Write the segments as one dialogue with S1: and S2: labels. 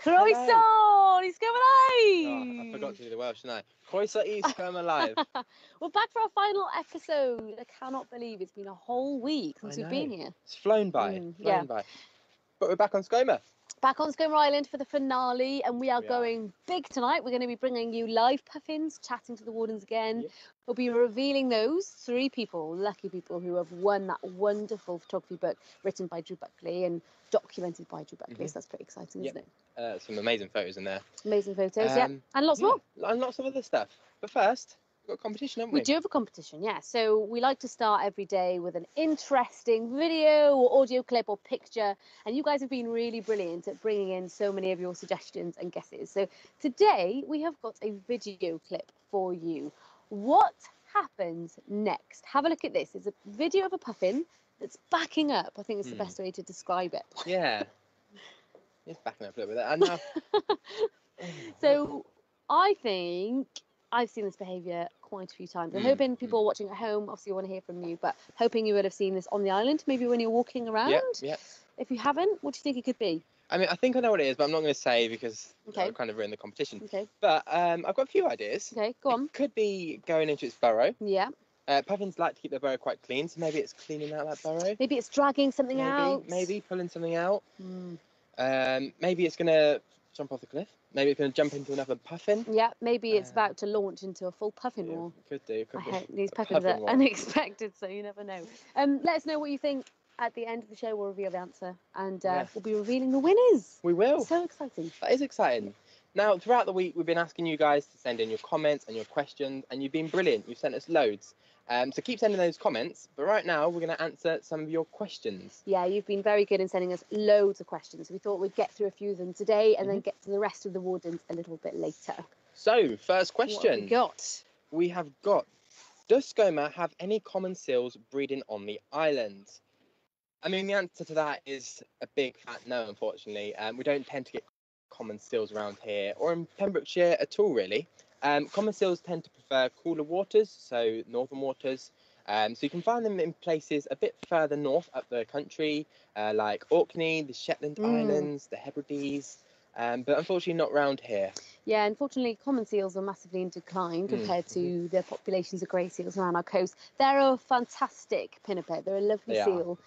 S1: Croissant! He's coming alive!
S2: Oh, I forgot to do the Welsh, didn't I? Croissant is come alive.
S1: We're back for our final episode. I cannot believe it's been a whole week since we've been here.
S2: It's flown by. By. But we're back on Skomer.
S1: Back on Skomer Island for the finale, and we are going big tonight. We're going to be bringing you live puffins, chatting to the wardens again. Yep. We'll be revealing those 3 people, lucky people, who have won that wonderful photography book written by Drew Buckley and documented by Drew Buckley. So that's pretty exciting, isn't it?
S2: Some amazing photos in there.
S1: Amazing photos, and lots more.
S2: And lots of other stuff. But first, we've got a competition, haven't we?
S1: We do have a competition, yeah. So we like to start every day with an interesting video or audio clip or picture. And you guys have been really brilliant at bringing in so many of your suggestions and guesses. So today we have got a video clip for you. What happens next? Have a look at this. It's a video of a puffin that's backing up. I think it's the best way to describe it.
S2: Yeah. It's backing up a little bit. And now...
S1: So I think I've seen this behaviour quite a few times. I'm hoping people watching at home, obviously, want to hear from you, but hoping you would have seen this on the island, maybe when you're walking around.
S2: Yeah.
S1: If you haven't, what do you think it could be?
S2: I mean, I think I know what it is, but I'm not going to say because I'll kind of ruin the competition.
S1: Okay.
S2: But I've got a few ideas.
S1: Okay, go on.
S2: It could be going into its burrow.
S1: Yeah.
S2: Puffins like to keep their burrow quite clean, so maybe it's cleaning out that burrow.
S1: Maybe it's dragging something out.
S2: Maybe pulling something out. Maybe it's going to jump off the cliff. Maybe it's going to jump into another puffin. Yeah,
S1: maybe it's about to launch into a full puffin war.
S2: Could do.
S1: These puffins are unexpected, so you never know. Let us know what you think. At the end of the show, we'll reveal the answer, and we'll be revealing the winners.
S2: We will.
S1: So exciting.
S2: That is exciting. Now, throughout the week, we've been asking you guys to send in your comments and your questions, and you've been brilliant. You've sent us loads. So keep sending those comments. But right now, we're going to answer some of your questions. Yeah, you've been very good in sending us loads of questions. We thought we'd get through a few of them today and then get to the rest of the wardens a little bit later. So, first question. We have got, does Skomer have any common seals breeding on the island? I mean, the answer to that is a big fat no, unfortunately. We don't tend to get common seals around here or in Pembrokeshire at all, really. Common seals tend to prefer cooler waters, so northern waters. So you can find them in places a bit further north up the country, like Orkney, the Shetland Islands, the Hebrides. But unfortunately not round here. Yeah, unfortunately common seals are massively in decline compared to the populations of grey seals around our coast. They're a fantastic pinniped. They're a lovely seal.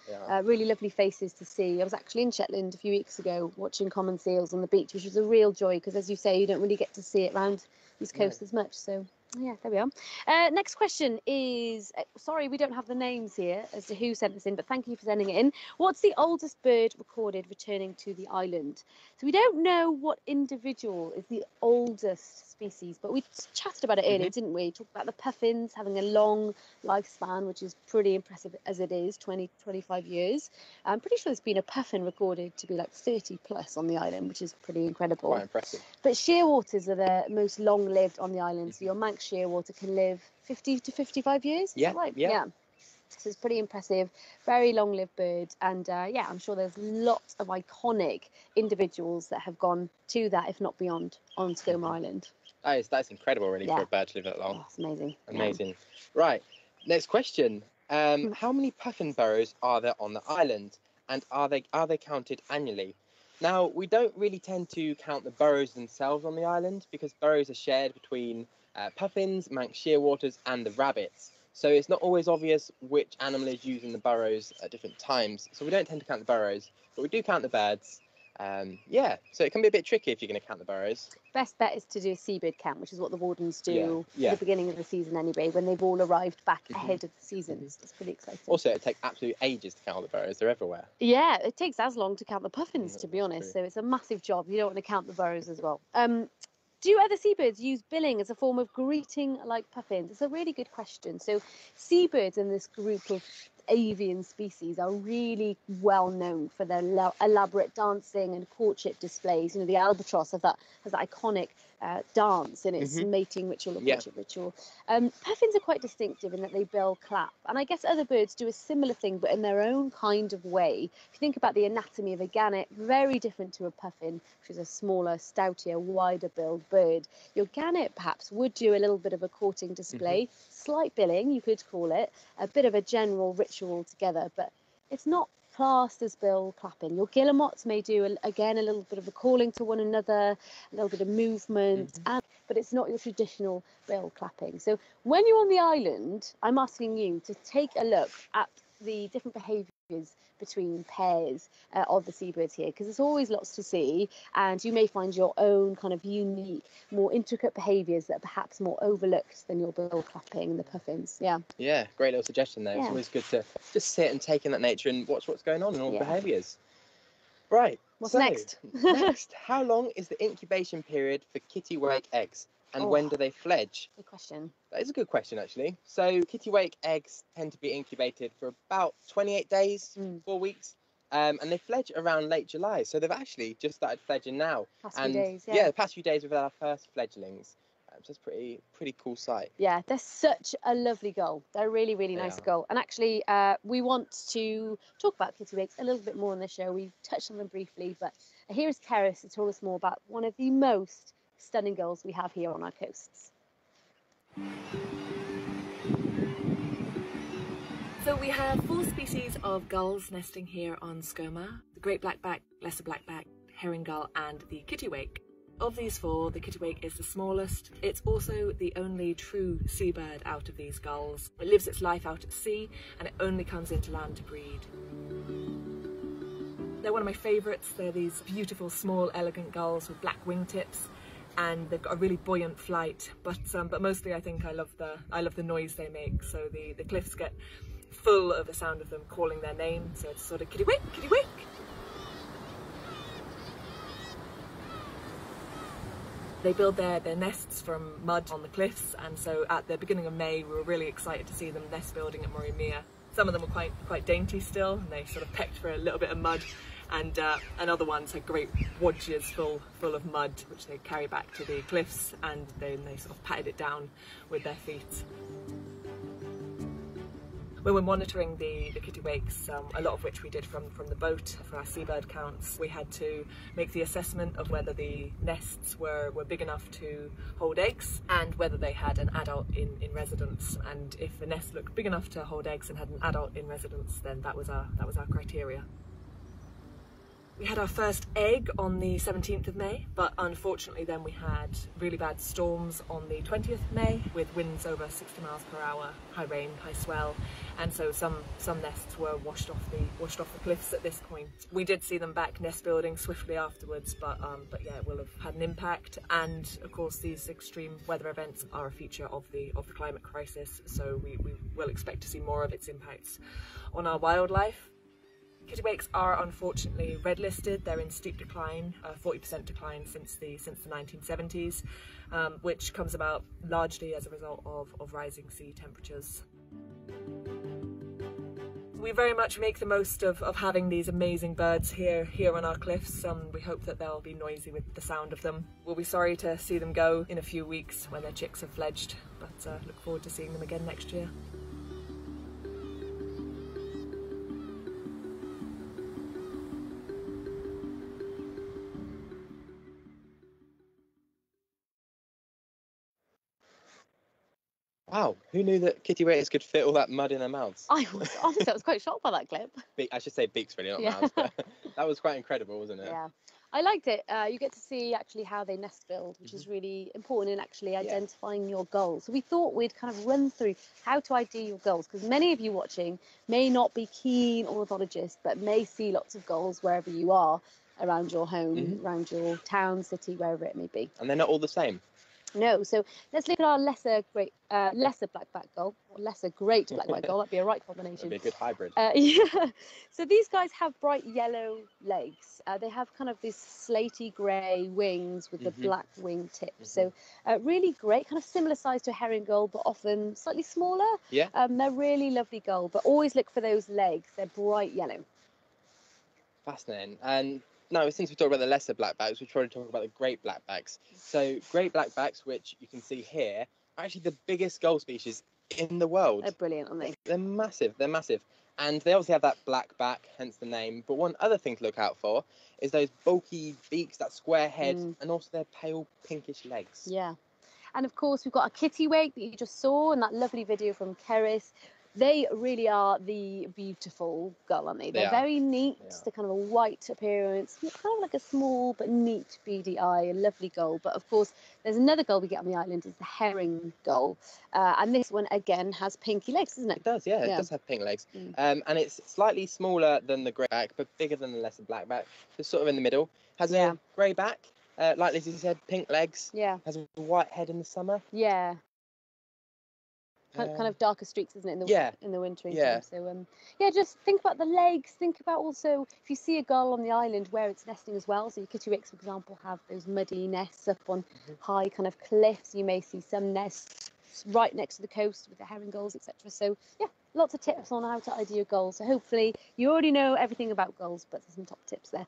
S2: Really lovely faces to see. I was actually in Shetland a few weeks ago watching common seals on the beach, which was a real joy because, as you say, you don't really get to see it around East Coast as much. So yeah, there we are. Next question is, sorry, we don't have the names here as to who sent this in, but thank you for sending it in. What's the oldest bird recorded returning to the island? So we don't know what individual is the oldest species, but we chatted about it earlier, didn't we? Talked about the puffins having a long lifespan, which is pretty impressive as it is, 25 years. I'm pretty sure there's been a puffin recorded to be like 30 plus on the island, which is pretty incredible. Quite impressive. But shearwaters are the most long-lived on the island, so your Manx shearwater can live 50 to 55 years. Is that right? Yeah. So it's pretty impressive, very long-lived bird, and yeah, I'm sure there's lots of iconic individuals that have gone to that, if not beyond, on Skomer Island. That's incredible, really, for a bird to live that long. That's amazing. Amazing. Right. Next question. How many puffin burrows are there on the island, and are they counted annually? Now, we don't really tend to count the burrows themselves on the island because burrows are shared between puffins, Manx shearwaters, and the rabbits. So it's not always obvious which animal is using the burrows at different times. So we don't tend to count the burrows, but we do count the birds. Yeah, so it can be a bit tricky if you're going to count the burrows. Best bet is to do a seabird count, which is what the wardens do at the beginning of the season anyway, when they've all arrived back ahead of the season. It's pretty exciting. Also, it takes absolute ages to count all the burrows. They're everywhere. Yeah, it takes as long to count the puffins, to be honest. So it's a massive job. You don't want to count the burrows as well. Do other seabirds use billing as a form of greeting like puffins? It's a really good question. So seabirds in this group of avian species are really well known for their elaborate dancing and courtship displays. You know, the albatross has that iconic dance in its mating ritual or courtship ritual. Puffins are quite distinctive in that they bill clap, and I guess other birds do a similar thing but in their own kind of way. If you think about the anatomy of a gannet, very different to a puffin, which is a smaller, stoutier, wider billed bird. Your gannet perhaps would do a little bit of a courting display, slight billing you could call it, a bit of a general ritual together, but it's not
S1: classed as bill clapping. Your guillemots may do, again, a little bit of a calling to one another, a little bit of movement, but it's not your traditional bill clapping. So when you're on the island, I'm asking you to take a look at the different behaviours between pairs of the seabirds here, because there's always lots to see, and you may find your own kind of unique, more intricate behaviours that are perhaps more overlooked than your bill clapping and the puffins.
S2: Yeah, great little suggestion there. It's always good to just sit and take in that nature and watch what's going on in all the behaviours. Right.
S1: What's next?
S2: Next, how long is the incubation period for kittiwake eggs, and when do they fledge?
S1: Good question.
S2: That is a good question, actually. So kittiwake eggs tend to be incubated for about 28 days, 4 weeks, and they fledge around late July. So they've actually just started fledging now.
S1: Past few days,
S2: the past few days we've had our first fledglings. So it's pretty cool sight.
S1: Yeah, they're such a lovely gull. They're really, really nice gull. And actually, we want to talk about kittiwakes a little bit more on the show. We've touched on them briefly, but here is Keris to tell us more about one of the most stunning gulls we have here on our coasts.
S3: So we have 4 species of gulls nesting here on Skomer: the great blackback, lesser blackback, herring gull, and the kittiwake. Of these 4, the kittiwake is the smallest. It's also the only true seabird out of these gulls. It lives its life out at sea, and it only comes into land to breed. They're one of my favourites. They're these beautiful, small, elegant gulls with black wingtips, and they've got a really buoyant flight. But mostly, I think I love the noise they make. So the cliffs get full of the sound of them calling their name. So it's sort of kittiwake, kittiwake. They build their nests from mud on the cliffs, and so at the beginning of May we were really excited to see them nest building at Murray. Some of them were quite dainty still, and they sort of pecked for a little bit of mud, and other ones had great wadges full of mud, which they carry back to the cliffs, and then they sort of patted it down with their feet. When we're monitoring the kittiwakes, a lot of which we did from the boat for our seabird counts, we had to make the assessment of whether the nests were big enough to hold eggs and whether they had an adult in residence. And if the nest looked big enough to hold eggs and had an adult in residence, then that was our criteria. We had our first egg on the 17th of May, but unfortunately then we had really bad storms on the 20th of May with winds over 60 miles per hour, high rain, high swell, and so some nests were washed off the cliffs at this point. We did see them back nest building swiftly afterwards, but yeah, it will have had an impact. And of course these extreme weather events are a feature of the climate crisis, so we will expect to see more of its impacts on our wildlife. Kittiwakes are unfortunately red listed. They're in steep decline, 40% decline since the 1970s, which comes about largely as a result of rising sea temperatures. We very much make the most of having these amazing birds here on our cliffs. We hope that they'll be noisy with the sound of them. We'll be sorry to see them go in a few weeks when their chicks have fledged, but look forward to seeing them again next year.
S2: Wow, who knew that kittiwakes could fit all that mud in their mouths?
S1: I was quite shocked by that clip.
S2: I should say beaks, really, not mouths, but that was quite incredible, wasn't it?
S1: Yeah, I liked it. You get to see actually how they nest build, which is really important in actually identifying your goals. So we thought we'd kind of run through how to ID your goals, because many of you watching may not be keen ornithologists, but may see lots of goals wherever you are around your home, around your town, city, wherever it may be.
S2: And they're not all the same.
S1: No, so let's look at our lesser blackback gull, or lesser great blackback gull. That'd be a right combination.
S2: That'd be a good hybrid.
S1: Yeah. So these guys have bright yellow legs. They have kind of these slaty grey wings with the black wing tips. So really great, kind of similar size to a herring gull, but often slightly smaller.
S2: Yeah.
S1: They're really lovely gull, but always look for those legs. They're bright yellow.
S2: Fascinating. And no, since we talked about the lesser blackbacks, we should probably talk about the great blackbacks. So great blackbacks, which you can see here, are actually the biggest gull species in the world.
S1: They're brilliant, aren't they?
S2: They're massive. They're massive. And they obviously have that black back, hence the name. But one other thing to look out for is those bulky beaks, that square head, and also their pale pinkish legs.
S1: Yeah. And of course, we've got a kittiwake that you just saw in that lovely video from Keris. They really are the beautiful gull, aren't they? They're very neat. They're kind of a white appearance, kind of like a small but neat beady eye, a lovely gull. But of course, there's another gull we get on the island, is the herring gull. And this one, again, has pinky legs, doesn't it?
S2: It does, yeah. It does have pink legs. And it's slightly smaller than the grey back, but bigger than the lesser blackback. It's sort of in the middle. Has a grey back, like Lizzie said, pink legs.
S1: Yeah.
S2: Has a white head in the summer.
S1: Yeah. Kind of darker streaks, isn't it, in the wintering time? So just think about the legs. Think about also if you see a gull on the island where it's nesting as well. So your kittiwakes, for example, have those muddy nests up on high kind of cliffs. You may see some nests right next to the coast with the herring gulls, etc. So lots of tips on how to ID your gulls. So hopefully you already know everything about gulls, but there's some top tips there.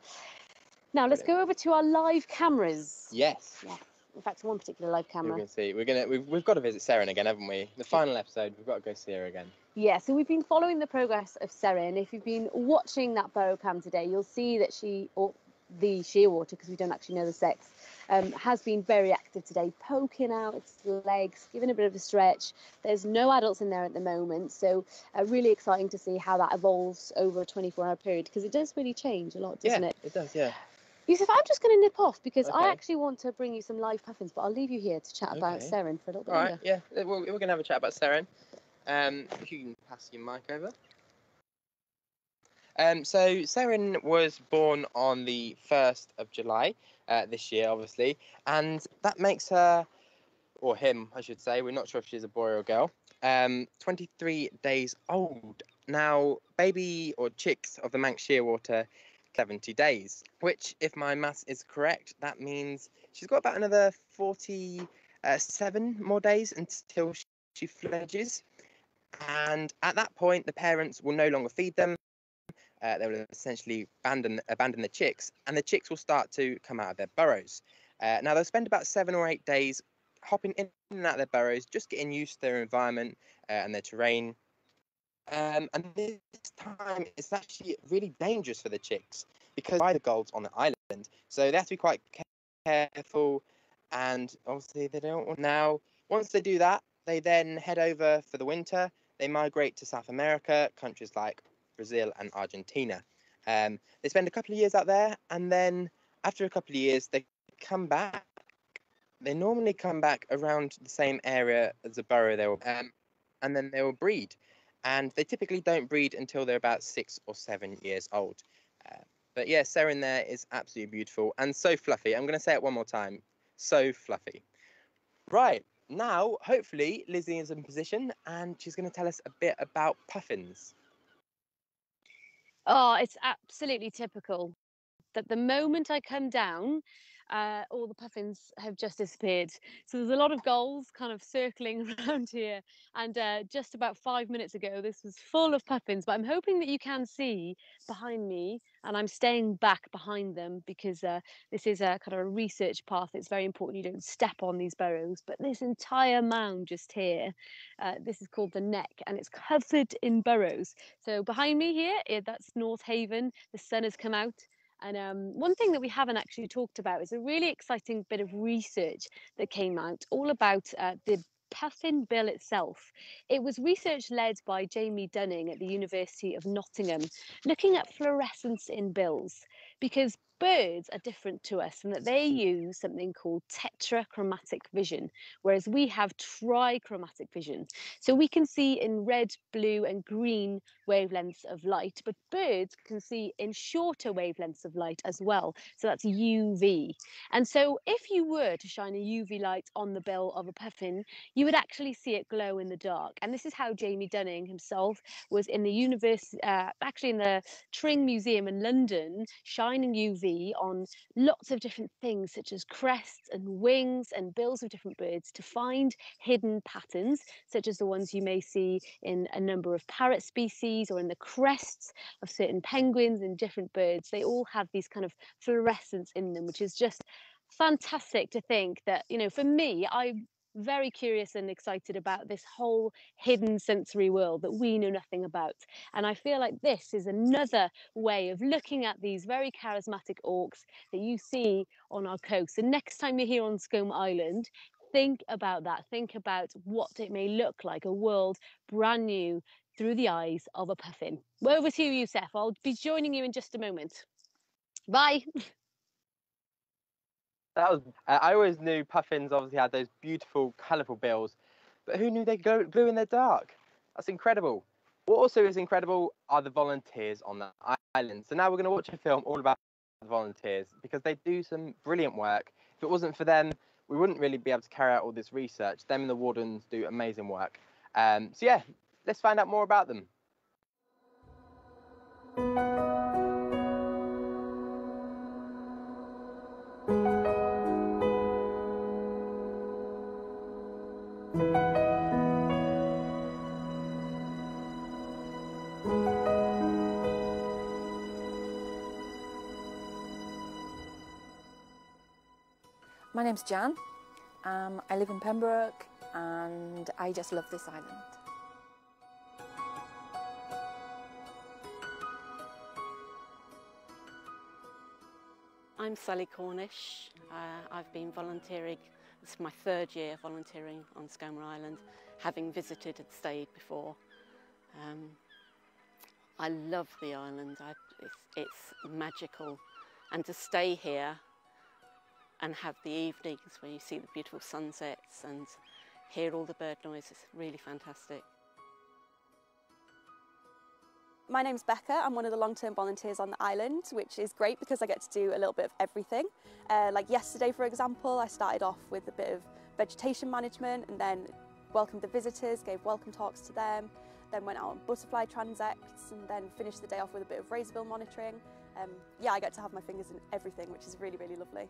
S1: Now let's go over to our live cameras.
S2: Yes.
S1: Yeah. In fact, one particular live camera.
S2: We can see. We've got to visit Seren again, haven't we? The final episode, we've got to go see her again.
S1: Yeah, so we've been following the progress of Seren. If you've been watching that burrow cam today, you'll see that the shearwater, because we don't actually know the sex, has been very active today, poking out its legs, giving a bit of a stretch. There's no adults in there at the moment, so really exciting to see how that evolves over a 24-hour period, because it does really change a lot, doesn't it?
S2: Yeah, it does, yeah.
S1: Yussef, I'm just going to nip off because I actually want to bring you some live puffins, but I'll leave you here to chat about Seren for a little bit longer.
S2: Yeah, we're going to have a chat about Seren. If you can pass your mic over. So Seren was born on the 1st of July this year, obviously, and that makes her, or him, I should say, we're not sure if she's a boy or a girl, 23 days old. Now, baby or chicks of the Manx shearwater, 70 days, which, if my maths is correct, that means she's got about another 47 more days until she fledges. And at that point, the parents will no longer feed them. They will essentially abandon the chicks, and the chicks will start to come out of their burrows. Now, they'll spend about 7 or 8 days hopping in and out of their burrows, just getting used to their environment and their terrain. And this time it's actually really dangerous for the chicks because by the gulls on the island, so they have to be quite careful, and obviously they don't want. Now, once they do that, they then head over for the winter. They migrate to South America, countries like Brazil and Argentina. They spend a couple of years out there, and then after a couple of years they come back. They normally come back around the same area as the burrow they were, and then they will breed. And they typically don't breed until they're about 6 or 7 years old. But yeah, Seren there is absolutely beautiful and so fluffy. I'm going to say it one more time. So fluffy. Right, now, hopefully, Lizzie is in position and she's going to tell us a bit about puffins.
S1: Oh, it's absolutely typical that the moment I come down, all the puffins have just disappeared. So there's a lot of gulls kind of circling around here. And just about 5 minutes ago, this was full of puffins. But I'm hoping that you can see behind me, and I'm staying back behind them because this is a kind of a research path. It's very important you don't step on these burrows. But this entire mound just here, this is called the neck, and it's covered in burrows. So behind me here, that's North Haven. The sun has come out. And one thing that we haven't actually talked about is a really exciting bit of research that came out all about the puffin bill itself. It was research led by Jamie Dunning at the University of Nottingham, looking at fluorescence in bills, because birds are different to us in that they use something called tetrachromatic vision, whereas we have trichromatic vision. So we can see in red, blue and green wavelengths of light, but birds can see in shorter wavelengths of light as well. So that's UV. And so if you were to shine a UV light on the bill of a puffin, you would actually see it glow in the dark. And this is how Jamie Dunning himself was in the university, actually in the Tring Museum in London, shining UV on lots of different things such as crests and wings and bills of different birds to find hidden patterns, such as the ones you may see in a number of parrot species or in the crests of certain penguins and different birds. They all have these kind of fluorescence in them, which is just fantastic to think that, you know, for me, I'm very curious and excited about this whole hidden sensory world that we know nothing about. And I feel like this is another way of looking at these very charismatic auks that you see on our coast. And next time you're here on Skomer Island, think about that. Think about what it may look like, a world brand new through the eyes of a puffin. Over to you, Yussef. I'll be joining you in just a moment. Bye.
S2: That was. I always knew puffins obviously had those beautiful, colourful bills, but who knew they glue in the dark? That's incredible. What also is incredible are the volunteers on the island. So now we're going to watch a film all about the volunteers because they do some brilliant work. If it wasn't for them, we wouldn't really be able to carry out all this research. Them and the wardens do amazing work. So yeah, let's find out more about them.
S4: My name's Jan. I live in Pembroke and I just love this island.
S5: I'm Sally Cornish. I've been volunteering, this is my 3rd year volunteering on Skomer Island, having visited and stayed before. I love the island, it's magical, and to stay here and have the evenings where you see the beautiful sunsets and hear all the bird noise is really fantastic.
S6: My name's Becca. I'm one of the long-term volunteers on the island, which is great because I get to do a little bit of everything. Like yesterday, for example, I started off with a bit of vegetation management and then welcomed the visitors, gave welcome talks to them, then went out on butterfly transects and then finished the day off with a bit of razorbill monitoring. Yeah, I get to have my fingers in everything, which is really, really lovely.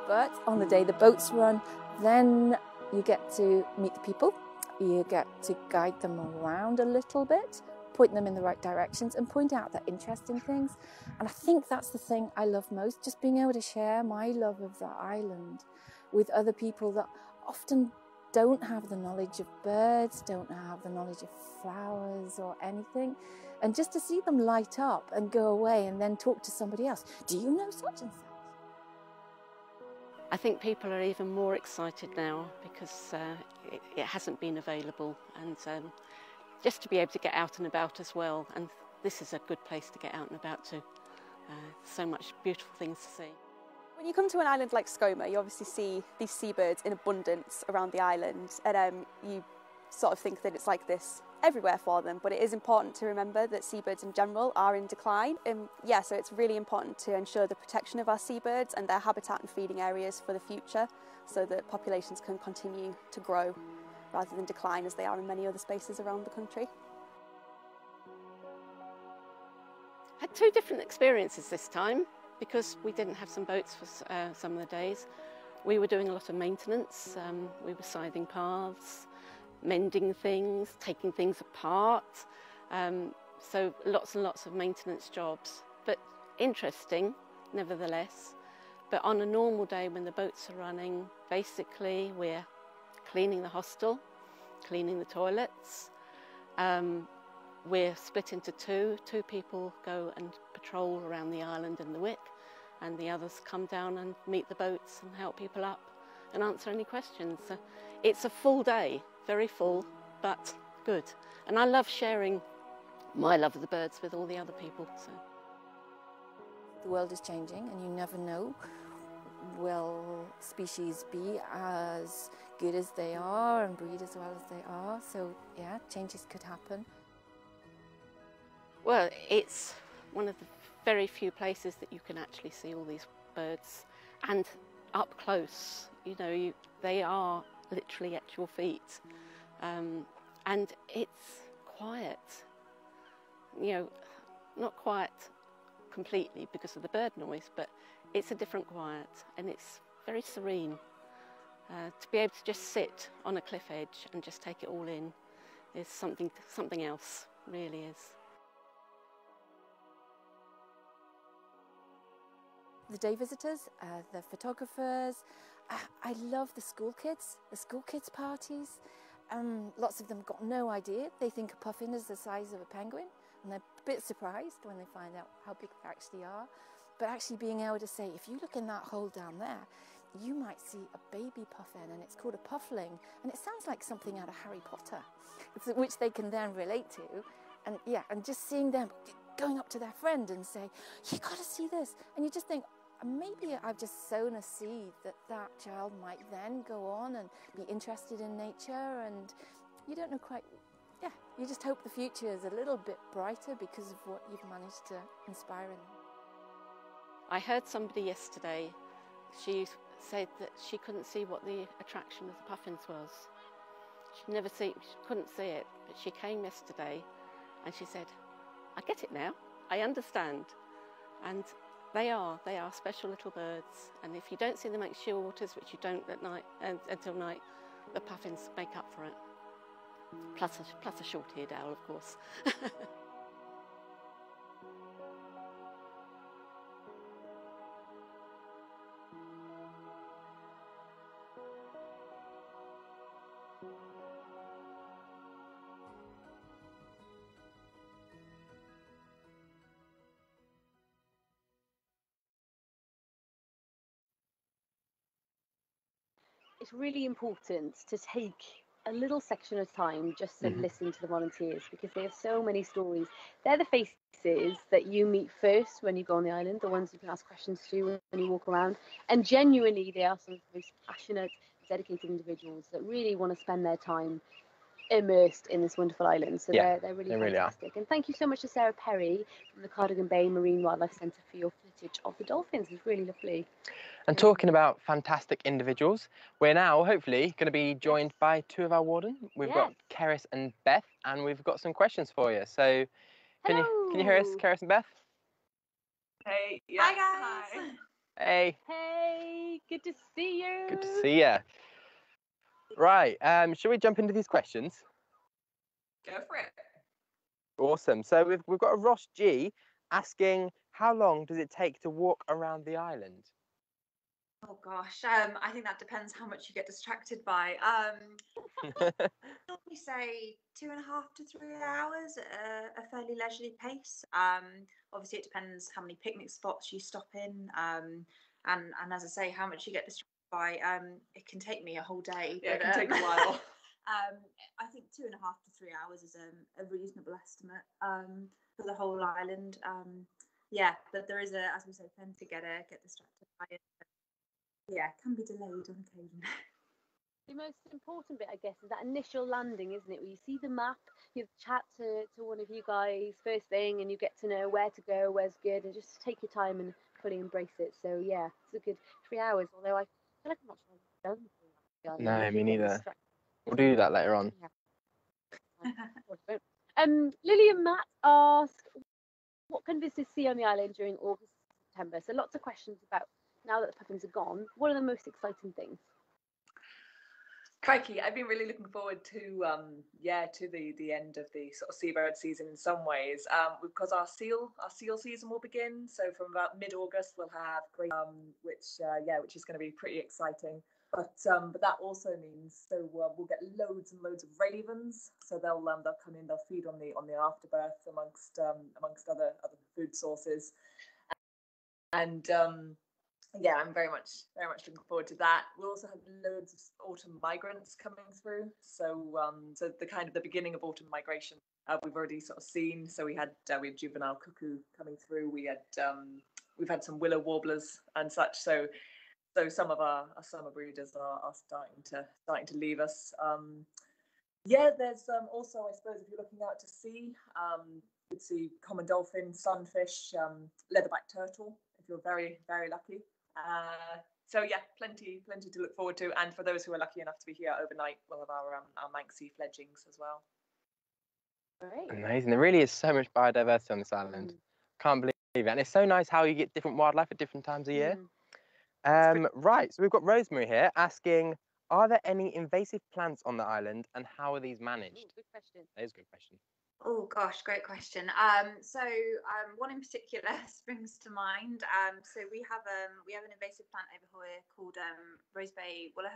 S4: But on the day the boats run, then you get to meet the people, you get to guide them around a little bit, point them in the right directions and point out their interesting things. And I think that's the thing I love most, just being able to share my love of the island with other people that often don't have the knowledge of birds, don't have the knowledge of flowers or anything. And just to see them light up and go away and then talk to somebody else. Do you know such and such?
S5: I think people are even more excited now because it hasn't been available, and just to be able to get out and about as well, and this is a good place to get out and about too. So much beautiful things to see.
S6: When you come to an island like Skomer, you obviously see these seabirds in abundance around the island, and you sort of think that it's like this everywhere for them, but it is important to remember that seabirds in general are in decline. Yeah, so it's really important to ensure the protection of our seabirds and their habitat and feeding areas for the future so that populations can continue to grow rather than decline as they are in many other spaces around the country.
S5: Had 2 different experiences this time because we didn't have some boats for some of the days. We were doing a lot of maintenance, we were scything paths, mending things, taking things apart, so lots and lots of maintenance jobs, but interesting nevertheless. But on a normal day when the boats are running, basically we're cleaning the hostel, cleaning the toilets. We're split into 2 people go and patrol around the island and the Wick, and the others come down and meet the boats and help people up and answer any questions. So it's a full day. Very full, but good. And I love sharing my love of the birds with all the other people. So.
S4: The world is changing and you never know, will species be as good as they are and breed as well as they are? So yeah, changes could happen.
S5: Well, it's one of the very few places that you can actually see all these birds and up close. You know, they are literally at your feet, and it's quiet, you know, not quiet completely because of the bird noise, but it's a different quiet and it's very serene. To be able to just sit on a cliff edge and just take it all in is something else, really is.
S4: The day visitors, the photographers, I love the school kids parties. Lots of them got no idea. They think a puffin is the size of a penguin, and they're a bit surprised when they find out how big they actually are. But actually being able to say, if you look in that hole down there, you might see a baby puffin, and it's called a puffling, and it sounds like something out of Harry Potter, which they can then relate to. And yeah, and just seeing them going up to their friend and say, you got to see this, and you just think, maybe I've just sown a seed that child might then go on and be interested in nature, and you don't know quite, yeah, you just hope the future is a little bit brighter because of what you've managed to inspire in them.
S5: I heard somebody yesterday, she said that she couldn't see what the attraction of the puffins was. She couldn't see it, but she came yesterday and she said, I get it now, I understand. And they are special little birds, and if you don't see them at sheer waters, which you don't at night until night, the puffins make up for it. Plus a short-eared owl, of course.
S1: It's really important to take a little section of time just to listen to the volunteers, because they have so many stories. They're the faces that you meet first when you go on the island, the ones you can ask questions to when you walk around, and genuinely they are some of the most passionate, dedicated individuals that really want to spend their time immersed in this wonderful island. So
S2: Yeah,
S1: they're really
S2: they really
S1: fantastic. And thank you so much to Sarah Perry from the Cardigan Bay Marine Wildlife Centre for your footage of the dolphins. It's really lovely.
S2: And talking about fantastic individuals, we're now hopefully going to be joined by two of our wardens. We've got Keris and Beth, and we've got some questions for you. So can you hear us, Keris and Beth?
S3: Hey, yeah.
S7: Hi guys.
S3: Hi.
S2: Hey.
S1: Hey, good to see you.
S2: Good to see you. Right, shall we jump into these questions?
S3: Go for it.
S2: Awesome. So we've got a Ross G asking, how long does it take to walk around the island?
S7: Oh gosh, I think that depends how much you get distracted by. We say 2.5 to 3 hours at a fairly leisurely pace. Obviously, it depends how many picnic spots you stop in, and as I say, how much you get distracted by. It can take me a whole day.
S3: Yeah,
S7: but,
S3: it can take a while.
S7: I think 2.5 to 3 hours is a reasonable estimate for the whole island. Yeah, but there is as we say, plenty to get distracted by it. Yeah, it can be delayed on occasion.
S1: The most important bit, I guess, is that initial landing, isn't it? Where you see the map, you chat to one of you guys first thing, and you get to know where to go, where's good, and just take your time and fully embrace it. So yeah, it's a good 3 hours. Although I feel like I'm not sure I've done 3 hours.
S2: No, me neither. We'll do that later on.
S1: Lily and Matt ask, what can visitors see on the island during August and September? So lots of questions about, now that the puffins are gone, what are the most exciting things?
S3: Crikey, I've been really looking forward to the end of the sort of seabird season in some ways, because our seal season will begin. So from about mid-August we'll have great, which is going to be pretty exciting. But that also means we'll get loads and loads of ravens. So they'll come in, they'll feed on the afterbirth amongst other food sources, and yeah, I'm very much looking forward to that. We'll also have loads of autumn migrants coming through. So the beginning of autumn migration we've already sort of seen. So we had juvenile cuckoo coming through. We've had some willow warblers and such. So some of our summer breeders are starting to leave us. There's also, I suppose, if you're looking out to sea, you'd see common dolphin, sunfish, leatherback turtle, if you're very, very lucky. So yeah, plenty to look forward to. And for those who are lucky enough to be here overnight, we'll have our Manxie fledglings as well.
S1: Great.
S2: Amazing. There really is so much biodiversity on this island. Can't believe it. And it's so nice how you get different wildlife at different times of year. Right, so we've got Rosemary here asking, Are there any invasive plants on the island, and how are these managed?
S1: Ooh, good question.
S2: That is a good question.
S7: Oh gosh, great question. One in particular springs to mind. So we have an invasive plant over here called Rosebay Willow.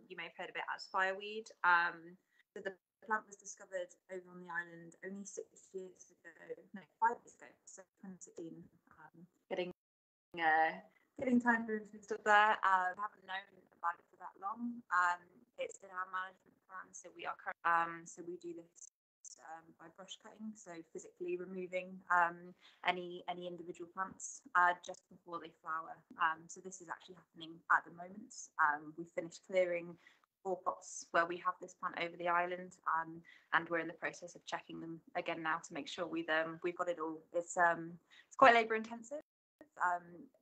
S7: You may have heard of it as fireweed. So the plant was discovered over on the island only 6 years ago, no, 5 years ago, so 2016. Getting time to stuff there. We haven't known about it for that long. It's in our management plan, so so we do this by brush cutting, so physically removing any individual plants just before they flower. So this is actually happening at the moment. We finished clearing 4 pots where we have this plant over the island, and we're in the process of checking them again now to make sure we've got it all. It's quite labour intensive.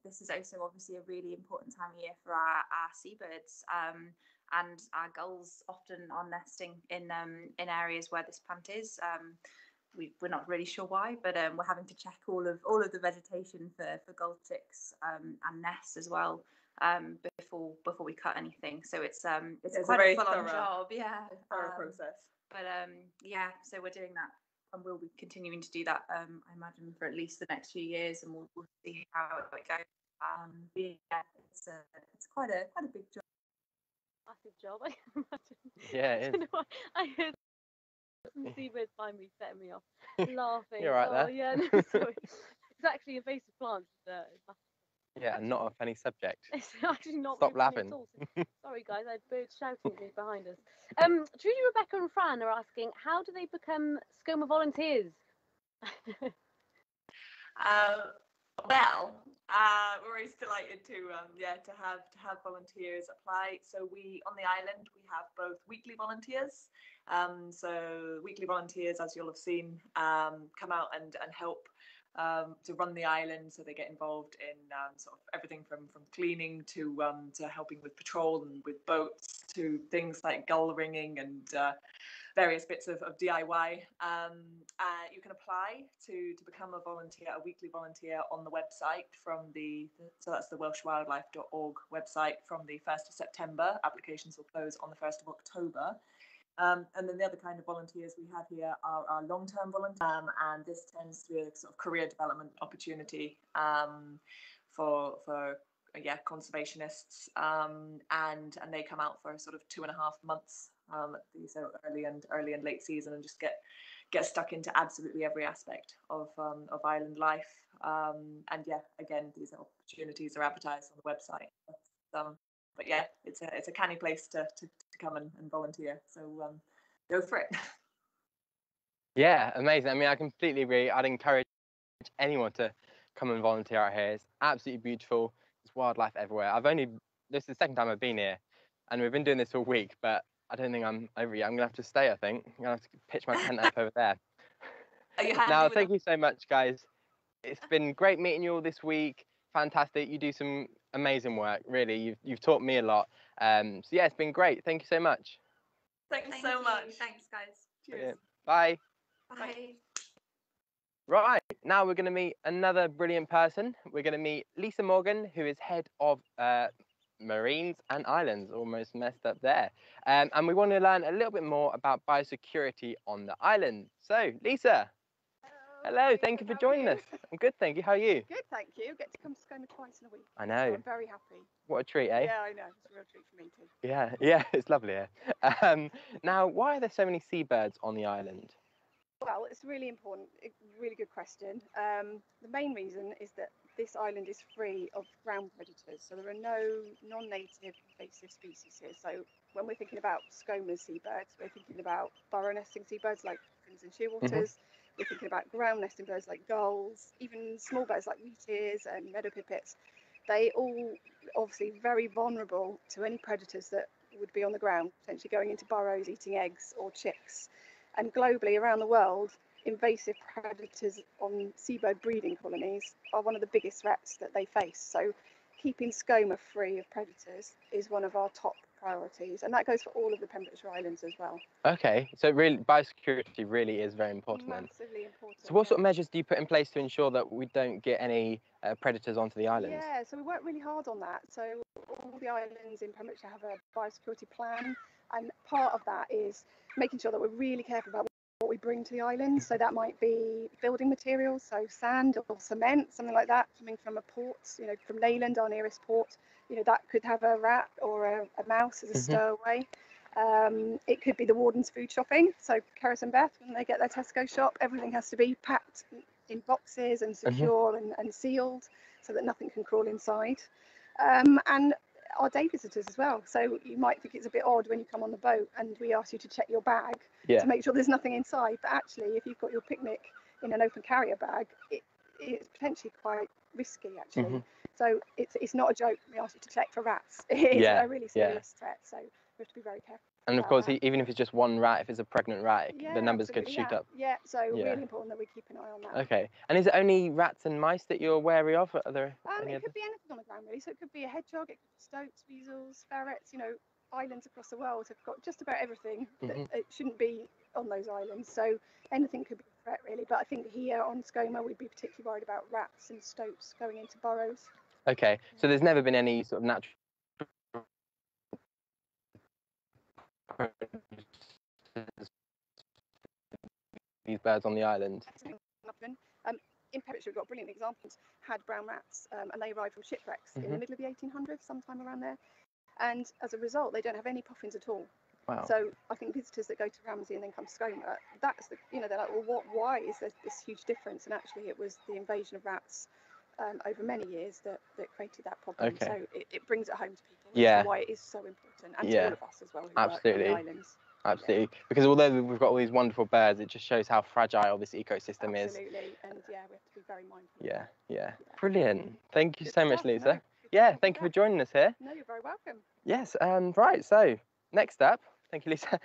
S7: This is also obviously a really important time of year for our seabirds, and our gulls often are nesting in areas where this plant is. We're not really sure why, but we're having to check all of the vegetation for gull chicks and nests as well before we cut anything. So it's quite a full-on job, yeah.
S3: Thorough process.
S7: But so we're doing that. And we'll be continuing to do that, I imagine, for at least the next few years, and we'll see how it goes. Yeah, it's quite a big job.
S1: Massive job, I imagine.
S2: Yeah, it is.
S1: I heard some seabirds behind me setting me off, laughing.
S2: You're right there.
S1: Yeah, no, sorry. It's actually invasive plants.
S2: Yeah, and not a funny subject.
S1: It's actually not
S2: Stop
S1: really funny
S2: laughing.
S1: at all. Sorry, guys, I had birds shouting at me behind us. Trudy, Rebecca, and Fran are asking, how do they become Skomer volunteers?
S3: We're always delighted to have volunteers apply. So on the island we have both weekly volunteers. So weekly volunteers, as you'll have seen, come out and help to run the island. So they get involved in sort of everything from cleaning to helping with patrol and with boats, to things like gull ringing and various bits of DIY. You can apply to become a weekly volunteer on the website so that's the welshwildlife.org website from the 1st of September. Applications will close on the 1st of October. And then the other kind of volunteers we have here are our long-term volunteers, and this tends to be a sort of career development opportunity for conservationists, and they come out for sort of 2.5 months, so early and late season, and just get stuck into absolutely every aspect of island life. And yeah, again, these opportunities are advertised on the website. But yeah, it's a canny place to come and volunteer. So go for it.
S2: Yeah, amazing. I mean, I completely agree. I'd encourage anyone to come and volunteer out here. It's absolutely beautiful. There's wildlife everywhere. This is the second time I've been here, and we've been doing this all week, but I don't think I'm over yet. I'm gonna have to stay, I think. I'm gonna have to pitch my tent up over there. Now, thank you so much, guys. It's been great meeting you all this week. Fantastic. You do some amazing work, really. You've taught me a lot. So yeah, it's been great. Thank you so much.
S3: Thanks so much.
S7: Thanks, guys.
S3: Cheers.
S2: Bye.
S7: Bye.
S2: Right, now we're going to meet another brilliant person. We're going to meet Lisa Morgan, who is head of Marines and Islands, almost messed up there. And we want to learn a little bit more about biosecurity on the island. So, Lisa. Hello, thank you for joining us. I'm good, thank you. How are you?
S8: Good, thank you. Get to come to Skomer twice in a week.
S2: I know.
S8: So I'm very happy.
S2: What a treat, eh?
S8: Yeah, I know. It's a real treat for me too.
S2: Yeah, it's lovely here. Now, why are there so many seabirds on the island?
S8: Well, it's really important, really good question. The main reason is that this island is free of ground predators, so there are no non-native invasive species here. So when we're thinking about Skomer seabirds, we're thinking about burrow nesting seabirds like crimson shearwaters. We're thinking about ground nesting birds like gulls, even small birds like wheatears and meadow pipits. They all obviously very vulnerable to any predators that would be on the ground, potentially going into burrows, eating eggs or chicks. And globally around the world, invasive predators on seabird breeding colonies are one of the biggest threats that they face. So keeping Skomer free of predators is one of our top priorities, and that goes for all of the Pembrokeshire Islands as well.
S2: Okay, so really, biosecurity really is very important then.
S8: Massively important.
S2: So what sort of measures do you put in place to ensure that we don't get any predators onto the islands?
S8: Yeah, so we work really hard on that. So all the islands in Pembrokeshire have a biosecurity plan, and part of that is making sure that we're really careful about what we bring to the islands. So that might be building materials, so sand or cement, something like that, coming from a port, you know, from Leyland, our nearest port. You know, that could have a rat or a mouse as a stowaway. It could be the warden's food shopping. So Keris and Beth, when they get their Tesco shop, everything has to be packed in boxes and secure and sealed so that nothing can crawl inside. And our day visitors as well. So you might think it's a bit odd when you come on the boat and we ask you to check your bag to make sure there's nothing inside. But actually, if you've got your picnic in an open carrier bag, it's potentially quite risky actually. So it's not a joke. We ask you to check for rats. It is a really serious threat. So we have to be very careful.
S2: And of course, even if it's just one rat, if it's a pregnant rat, the numbers could shoot up.
S8: Yeah, so really important that we keep an eye on that.
S2: Okay. And is it only rats and mice that you're wary of? Are there any
S8: it could be anything on the ground really. So it could be a hedgehog, it could be stoats, weasels, ferrets. You know, islands across the world have got just about everything that it shouldn't be on those islands. So anything could be a threat really. But I think here on Skomer, we'd be particularly worried about rats and stoats going into burrows.
S2: Okay. So there's never been any sort of natural these birds on the island?
S8: In Pembrokeshire, we've got brilliant examples. Had brown rats, and they arrived from shipwrecks in the middle of the 1800s, sometime around there. And as a result, they don't have any puffins at all.
S2: Wow.
S8: So I think visitors that go to Ramsey and then come to Skomer, that's the, you know, they're like, well, why is there this huge difference? And actually, it was the invasion of rats over many years that created that problem.
S2: Okay.
S8: So it brings it home to people. That's why it is so important, and to all of us as well who work on the islands.
S2: Absolutely, because although we've got all these wonderful birds, it just shows how fragile this ecosystem is.
S8: Absolutely, and we have to be very mindful.
S2: Yeah. Brilliant. Thank you so much, Lisa. Thank you for joining us here.
S8: No, you're very welcome.
S2: Yes, right, so next up, thank you, Lisa.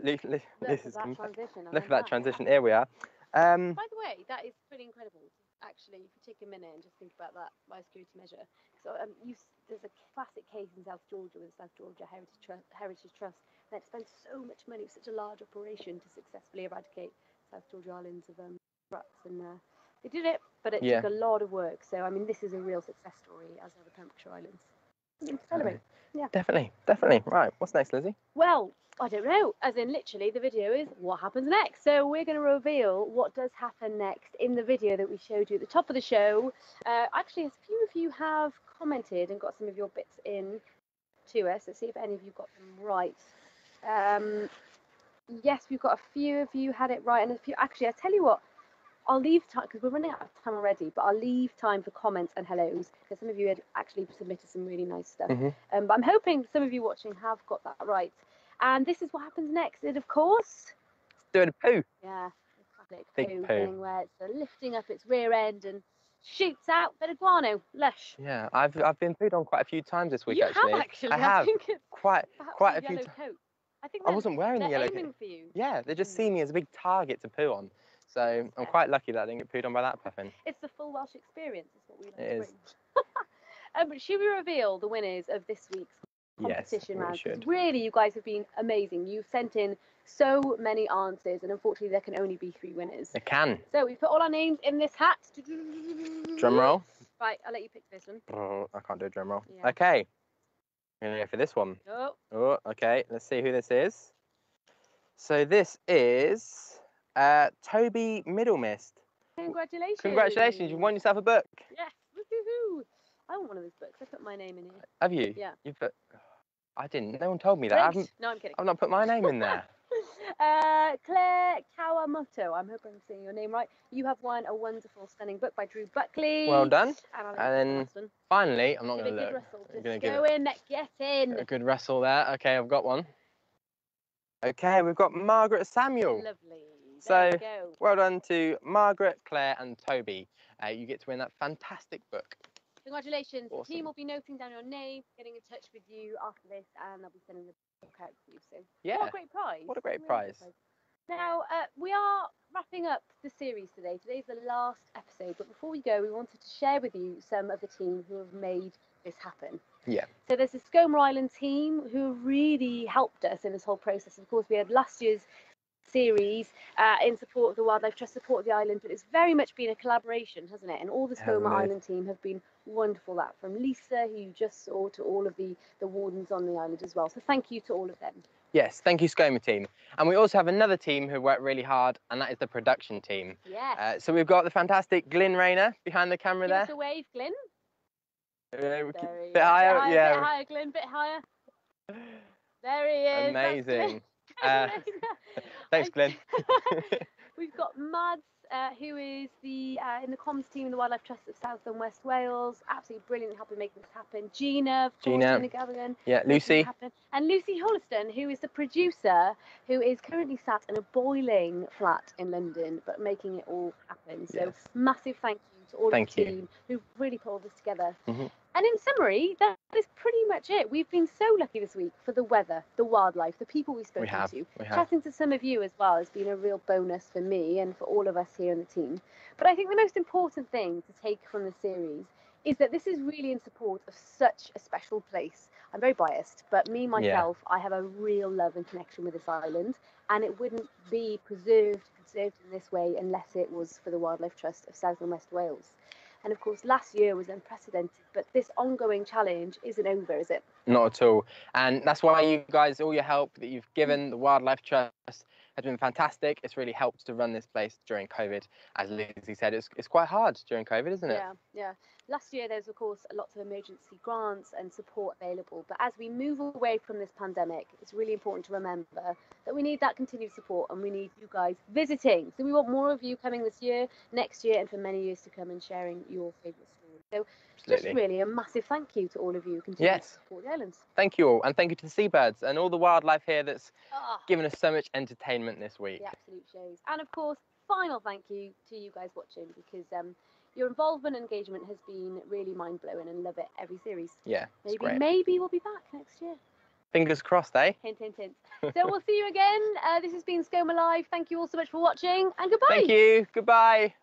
S1: Look at
S2: that transition, here we are.
S1: By the way, that is pretty incredible. Actually, if you take a minute and just think about that biosecurity measure. So there's a classic case in South Georgia with the South Georgia Heritage Trust that spent so much money, such a large operation to successfully eradicate South Georgia Islands of rats, and they did it, but it took a lot of work. So I mean, this is a real success story, as are the Pembrokeshire Islands. Celebrate.
S2: Definitely. Right, what's next, Lizzie?
S1: Well, I don't know, as in literally the video is what happens next. So we're going to reveal what does happen next in the video that we showed you at the top of the show. Actually, a few of you have commented and got some of your bits in to us. Let's see if any of you got them right. Yes, we've got a few of you had it right, and a few, actually, I'll tell you what, I'll leave time, because we're running out of time already, but I'll leave time for comments and hellos, because some of you had actually submitted some really nice stuff. But I'm hoping some of you watching have got that right. And this is what happens next. It, of course,
S2: doing a poo.
S1: Yeah, the classic
S2: Big
S1: poo thing where it's lifting up its rear end and shoots out a bit of guano, lush.
S2: Yeah, I've been pooed on quite a few times this week.
S1: You have actually.
S2: I have.
S1: think it's
S2: quite a few times.
S1: I think
S2: I wasn't wearing the yellow coat.
S1: for you.
S2: Yeah, they just see me as a big target to poo on. So I'm quite lucky that I didn't get pooed on by that puffin.
S1: It's the full Welsh experience, is what we like to bring. But should we reveal the winners of this week's competition round? Really, you guys have been amazing. You've sent in so many answers, and unfortunately there can only be 3 winners.
S2: It can.
S1: So we put all our names in this hat.
S2: Drum roll.
S1: Right, I'll let you pick this one.
S2: Oh, I can't do a drum roll. Okay, I'm gonna go for this one. Oh, okay, let's see who this is. So this is Toby Middlemist. Congratulations, you've won yourself a book.
S1: Yes, woohoo! I want one of those books. I put my name in here.
S2: Have you?
S1: Yeah.
S2: You put. I didn't. No one told me that.
S1: No, I'm kidding.
S2: I've not put my name in there.
S1: Claire Kawamoto, I hope I'm saying your name right. You have won a wonderful, stunning book by Drew Buckley.
S2: Well done.
S1: And
S2: then finally, I'm not going to look.
S1: Just go in, get in.
S2: A good wrestle there. Okay, I've got one. Okay, we've got Margaret Samuel.
S1: Lovely.
S2: So, well done to Margaret, Claire and Toby. You get to win that fantastic book.
S1: Congratulations.
S2: Awesome.
S1: The team will be noting down your name, getting in touch with you after this, and they'll be sending the book out for you. So, what a great prize.
S2: What a great prize.
S1: Now, we are wrapping up the series today. Today's the last episode, but before we go, we wanted to share with you some of the team who have made this happen.
S2: Yeah.
S1: So there's the Skomer Island team who really helped us in this whole process. Of course, we had last year's series in support of the Wildlife Trust, support of the island, but it's very much been a collaboration, hasn't it? And all the Skomer Island team have been wonderful, that from Lisa, who you just saw, to all of the wardens on the island as well. So thank you to all of them.
S2: Yes, thank you, Skomer team. And we also have another team who worked really hard, and that is the production team.
S1: Yes.
S2: So we've got the fantastic Glyn Rayner behind the camera there.
S1: Give us a wave, Glyn.
S2: Bit higher, yeah.
S1: Bit higher, Glyn, bit higher. There he is.
S2: Amazing. Thanks, Glyn.
S1: We've got Mads, who is in the comms team in the Wildlife Trust of South and West Wales. Absolutely brilliant, helping make this happen. Gina, of course, Gina Gavin.
S2: Yeah, Lucy.
S1: And Lucy Holliston, who is the producer, who is currently sat in a boiling flat in London, but making it all happen. So massive thank you to all of the team who've really pulled this together. And in summary, that is pretty much it. We've been so lucky this week for the weather, the wildlife, the people we've spoken to. Chatting to some of you as well has been a real bonus for me and for all of us here in the team. But I think the most important thing to take from the series is that this is really in support of such a special place. I'm very biased, but me, myself, I have a real love and connection with this island, and it wouldn't be conserved in this way unless it was for the Wildlife Trust of South and West Wales. And of course, last year was unprecedented, but this ongoing challenge isn't over, is it?
S2: Not at all. And that's why you guys, all your help that you've given the Wildlife Trust has been fantastic. It's really helped to run this place during COVID. As Lizzie said, it's quite hard during COVID, isn't it?
S1: Yeah. Last year, there's, of course, lots of emergency grants and support available. But as we move away from this pandemic, it's really important to remember that we need that continued support, and we need you guys visiting. So we want more of you coming this year, next year, and for many years to come, and sharing your favourite stories. So just really a massive thank you to all of you who continue to support the islands.
S2: Thank you all, and thank you to the seabirds and all the wildlife here that's given us so much entertainment this week.
S1: The absolute shows. And of course, final thank you to you guys watching, because your involvement and engagement has been really mind-blowing, and love it every series.
S2: Yeah,
S1: maybe we'll be back next year.
S2: Fingers crossed, eh?
S1: Hint, hint, hint. So we'll see you again. This has been Skomer Live. Thank you all so much for watching, and goodbye.
S2: Thank you. Goodbye.